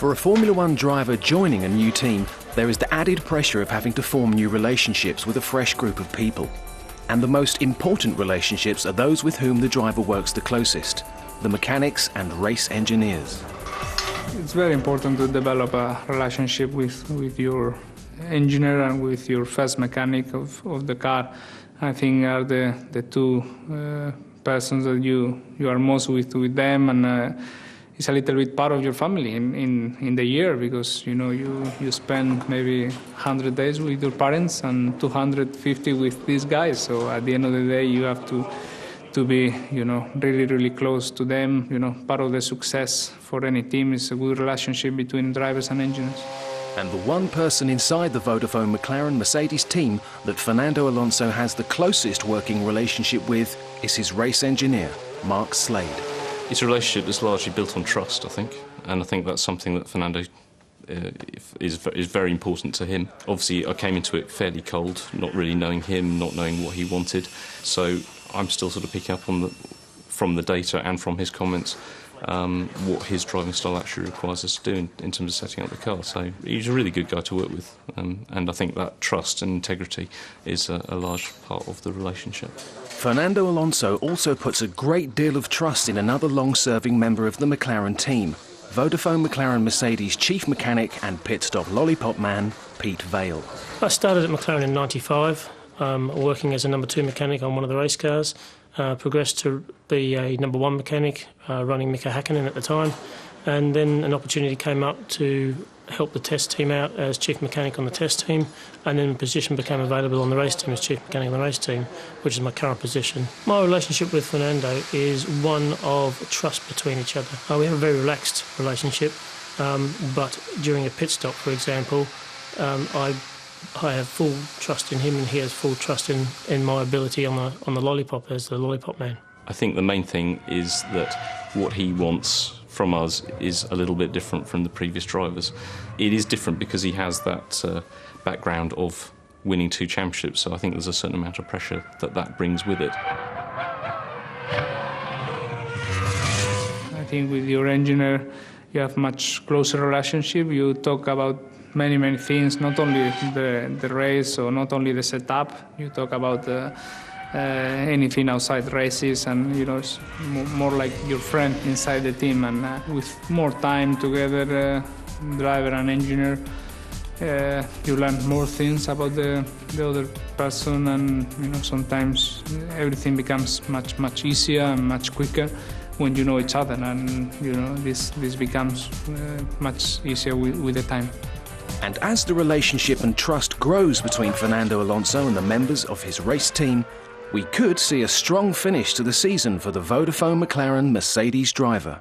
For a Formula One driver joining a new team, there is the added pressure of having to form new relationships with a fresh group of people. And the most important relationships are those with whom the driver works the closest, the mechanics and race engineers. It's very important to develop a relationship with your engineer and with your first mechanic of the car. I think are the two persons that you are most with them, and it's a little bit part of your family in the year, because you spend maybe 100 days with your parents and 250 with these guys. So at the end of the day, you have to be really close to them. Part of the success for any team is a good relationship between drivers and engineers. And the one person inside the Vodafone McLaren Mercedes team that Fernando Alonso has the closest working relationship with is his race engineer, Mark Slade. It's a relationship that's largely built on trust, I think, and I think that's something that Fernando is very important to him. Obviously, I came into it fairly cold, not really knowing him, not knowing what he wanted, so I'm still sort of picking up on from the data and from his comments what his driving style actually requires us to do in terms of setting up the car. So he's a really good guy to work with, and I think that trust and integrity is a large part of the relationship. Fernando Alonso also puts a great deal of trust in another long-serving member of the McLaren team, Vodafone McLaren Mercedes chief mechanic and pit stop lollipop man, Pete Vale. I started at McLaren in '95, working as a number 2 mechanic on one of the race cars. Progressed to be a number 1 mechanic, running Mika Hakkinen at the time, and then an opportunity came up to help the test team out as chief mechanic on the test team, and then a position became available on the race team as chief mechanic on the race team, which is my current position. My relationship with Fernando is one of trust between each other. We have a very relaxed relationship, but during a pit stop, for example, I have full trust in him, and he has full trust in my ability on the lollipop as the lollipop man. I think the main thing is that what he wants from us is a little bit different from the previous drivers. It is different because he has that background of winning 2 championships, so I think there's a certain amount of pressure that brings with it. I think with your engineer, you have much closer relationship. You talk about many things, not only the race or not only the setup. You talk about anything outside races, and it's more like your friend inside the team. And with more time together, driver and engineer, you learn more things about the other person, and sometimes everything becomes much easier and much quicker when you know each other, and this becomes much easier with the time. And as the relationship and trust grows between Fernando Alonso and the members of his race team, we could see a strong finish to the season for the Vodafone McLaren Mercedes driver.